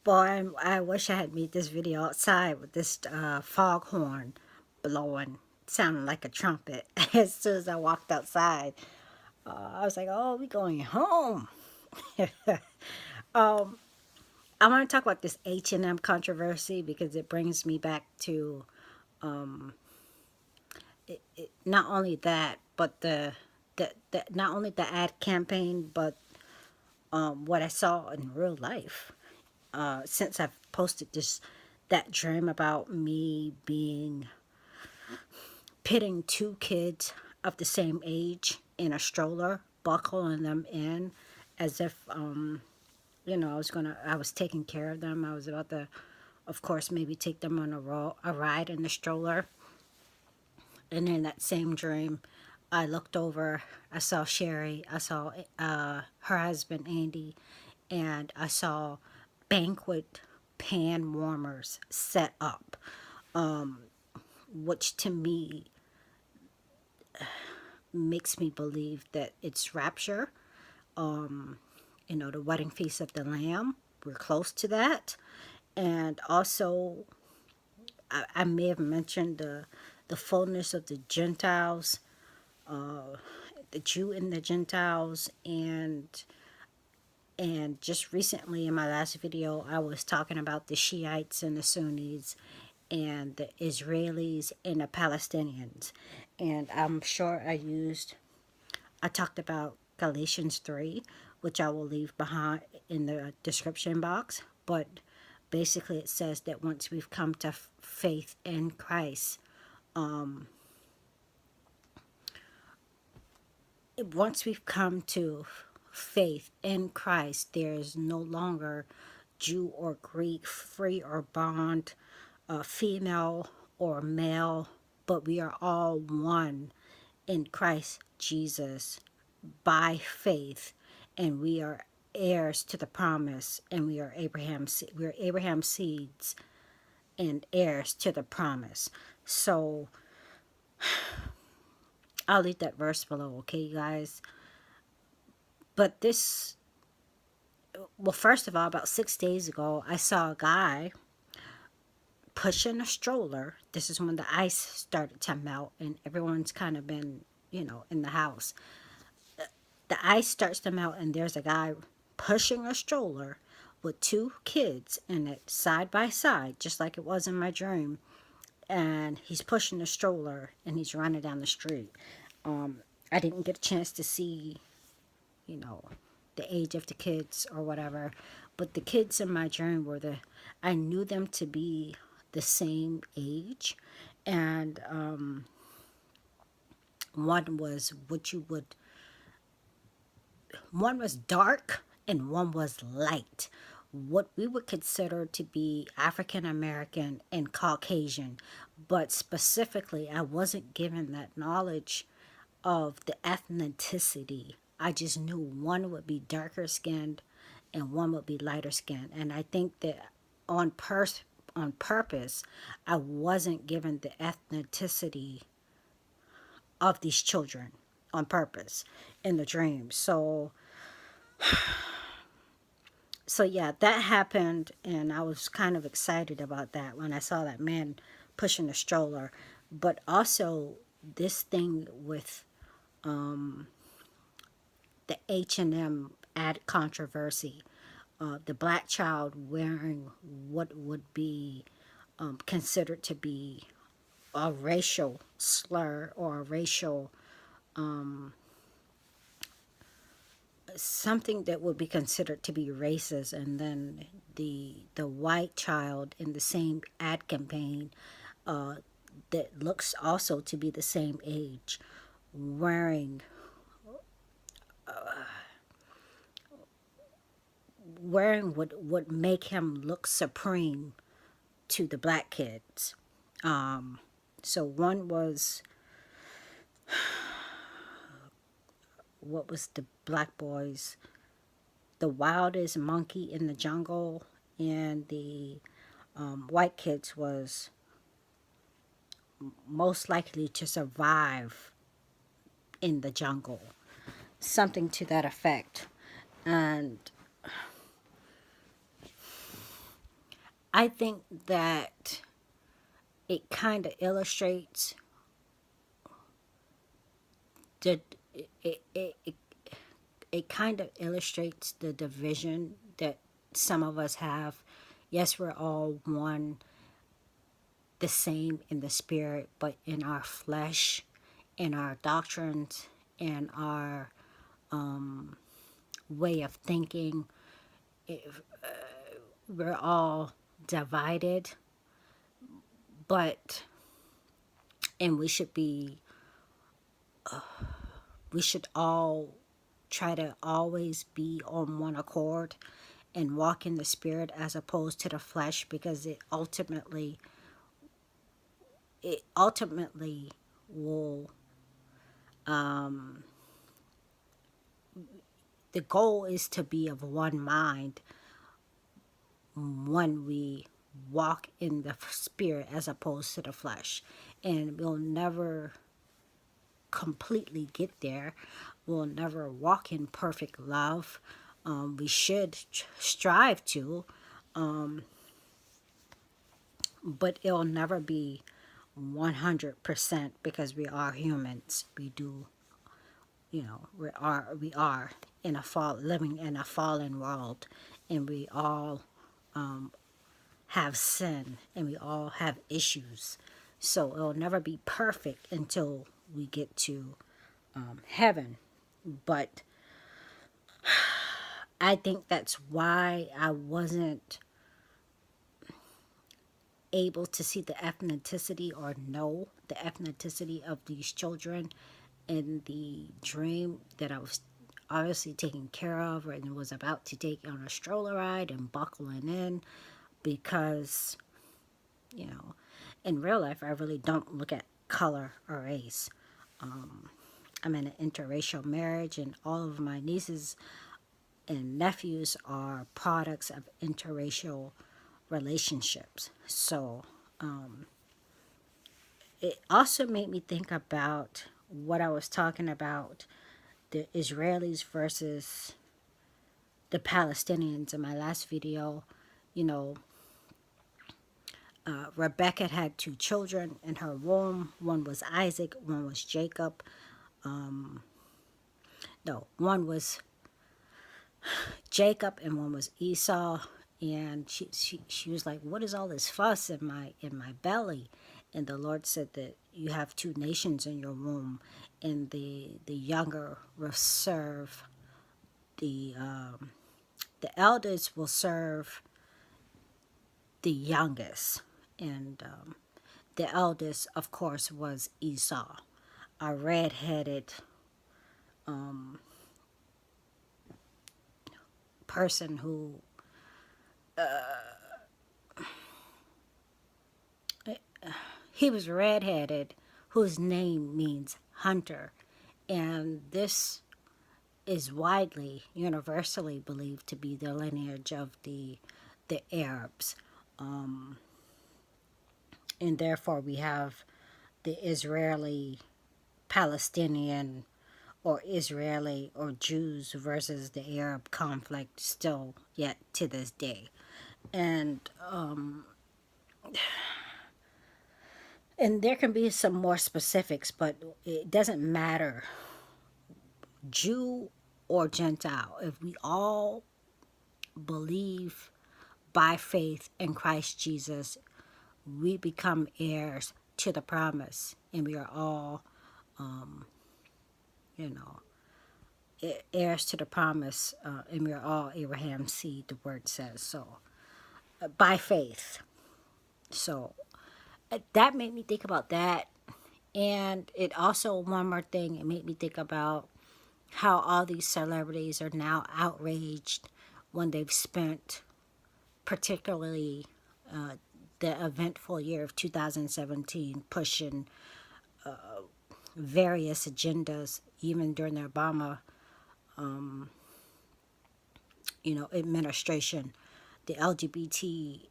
Boy, I wish I had made this video outside with this foghorn blowing, sounding like a trumpet. As soon as I walked outside, I was like, "Oh, we going home." I want to talk about this H&M controversy because it brings me back to not only that, but the not only the ad campaign, but what I saw in real life. Since I've posted that dream about me being pitting two kids of the same age in a stroller, buckling them in as if I was taking care of them. I was about to, of course, maybe take them on a ride in the stroller. And in that same dream, I looked over, I saw Sherry, I saw her husband Andy, and I saw Banquet pan warmers set up, which to me makes me believe that it's rapture. The wedding feast of the Lamb. We're close to that. And also, I may have mentioned the fullness of the Gentiles, the Jew and the Gentiles, and just recently in my last video, I was talking about the Shiites and the Sunnis, and the Israelis and the Palestinians. And I'm sure I talked about Galatians 3, which I will leave behind in the description box. But basically, it says that once we've come to faith in Christ, once we've come to faith in Christ, there is no longer Jew or Greek, free or bond, female or male, but we are all one in Christ Jesus by faith, and we are heirs to the promise, and we're Abraham's seeds and heirs to the promise. So I'll leave that verse below, okay, you guys? But first of all, about 6 days ago, I saw a guy pushing a stroller. This is when the ice started to melt and everyone's kind of been, in the house. The ice starts to melt, and there's a guy pushing a stroller with two kids in it side by side, just like it was in my dream. And he's pushing the stroller and he's running down the street. I didn't get a chance to see, you know, the age of the kids or whatever, but the kids in my dream I knew them to be the same age, and one was what you would one was dark and one was light, what we would consider to be African American and Caucasian. But specifically, I wasn't given that knowledge of the ethnicity. I just knew one would be darker skinned and one would be lighter skinned. And I think that on purpose, I wasn't given the ethnicity of these children on purpose in the dream. So yeah, that happened, and I was kind of excited about that when I saw that man pushing the stroller. But also this thing with the H&M ad controversy, the black child wearing what would be considered to be a racial slur or a racial something that would be considered to be racist, and then the white child in the same ad campaign uh, that looks also to be the same age wearing what would make him look supreme to the black kids. So one was, what was the black boys, the wildest monkey in the jungle, and the white kids was most likely to survive in the jungle, something to that effect. And I think that it kind of illustrates the it, it, it, it kind of illustrates the division that some of us have. Yes, we're all one, the same in the spirit, but in our flesh, in our doctrines, in our way of thinking, we're all divided. But and we should all try to always be on one accord and walk in the spirit as opposed to the flesh, because it ultimately will, the goal is to be of one mind when we walk in the spirit as opposed to the flesh. And we'll never completely get there. We'll never walk in perfect love. We should strive to, but it'll never be 100% because we are humans. We do, we are in living in a fallen world, and we all have sin, and we all have issues. So it'll never be perfect until we get to heaven. But I think that's why I wasn't able to see the ethnicity or know the ethnicity of these children in the dream that I was obviously taking care of and was about to take on a stroller ride and buckling in, because, in real life, I really don't look at color or race. I'm in an interracial marriage, and all of my nieces and nephews are products of interracial relationships. So it also made me think about what I was talking about, the Israelis versus the Palestinians in my last video. You know, Rebecca had two children in her womb. One was Isaac, one was Jacob. No, one was Jacob and one was Esau. And she was like, "What is all this fuss in my belly?" And the Lord said that you have two nations in your womb, and the younger will serve the elders will serve the youngest, and the eldest, of course, was Esau, a red-headed person who he was red-headed, whose name means hunter, and this is widely, universally believed to be the lineage of the Arabs, and therefore we have the Israeli Palestinian or Israeli or Jews versus the Arab conflict still yet to this day. And there can be some more specifics, but it doesn't matter, Jew or Gentile. If we all believe by faith in Christ Jesus, we become heirs to the promise, and we are all, you know, heirs to the promise, and we are all Abraham's seed, the word says. So, by faith. So, that made me think about that. And it also, one more thing, it made me think about how all these celebrities are now outraged when they've spent, particularly the eventful year of 2017, pushing various agendas, even during the Obama, administration, the LGBT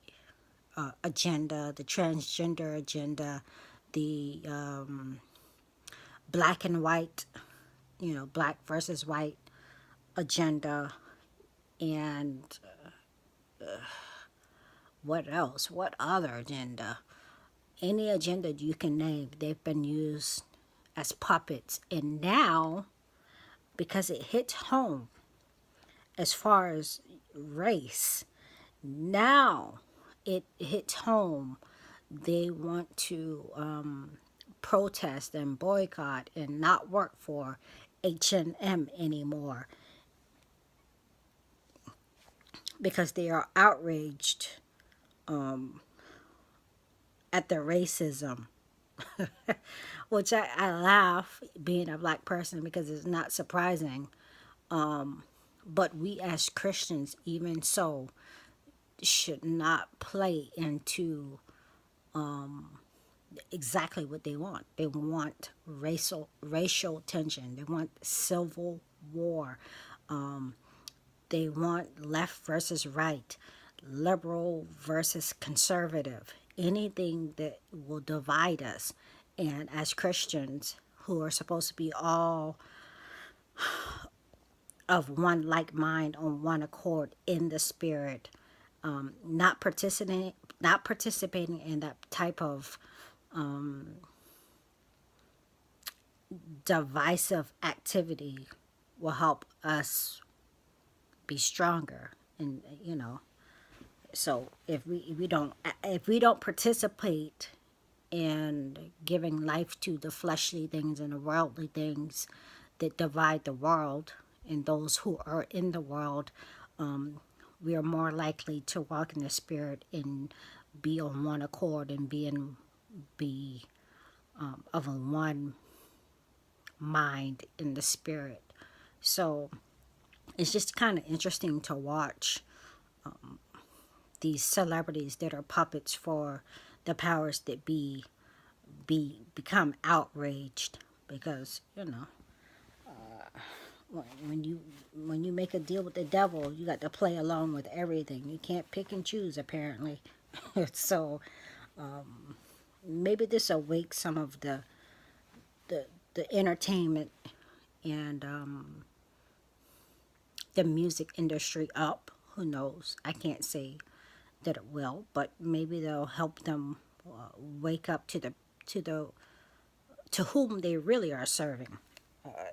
agenda, the transgender agenda, the black and white, black versus white agenda, and What else? What other agenda? Any agenda you can name, they've been used as puppets. And now, because it hits home as far as race, now it hits home. They want to protest and boycott and not work for H&M anymore because they are outraged at the racism. Which I laugh being a black person because it's not surprising. But we as Christians, even so, should not play into exactly what they want. They want racial tension. They want civil war. They want left versus right, liberal versus conservative, anything that will divide us. And as Christians who are supposed to be all of one like mind on one accord in the spirit, not participating in that type of divisive activity will help us be stronger. And so if we don't participate in giving life to the fleshly things and the worldly things that divide the world and those who are in the world, we are more likely to walk in the spirit and be on one accord and be of a one mind in the spirit. So it's just kind of interesting to watch these celebrities that are puppets for the powers that become outraged because when you make a deal with the devil, you got to play along with everything. You can't pick and choose apparently. So maybe this awakes some of the the entertainment and the music industry up. Who knows? I can't say that it will, but maybe they'll help them wake up to whom they really are serving.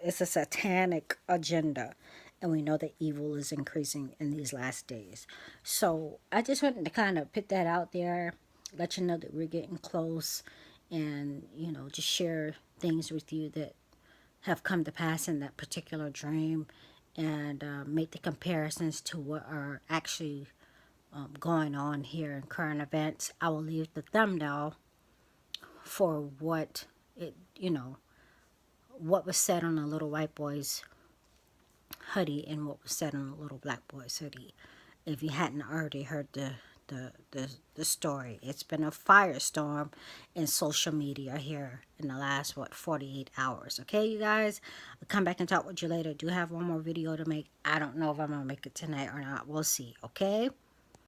It's a satanic agenda, and we know that evil is increasing in these last days. So I just wanted to kind of put that out there, let you know that we're getting close, and just share things with you that have come to pass in that particular dream, and make the comparisons to what are actually going on here in current events. I will leave the thumbnail for what was said on the little white boy's hoodie and what was said on the little black boy's hoodie. If you hadn't already heard the story, it's been a firestorm in social media here in the last 48 hours. Okay, you guys, I'll come back and talk with you later. I do have one more video to make. I don't know if I'm gonna make it tonight or not. We'll see. Okay.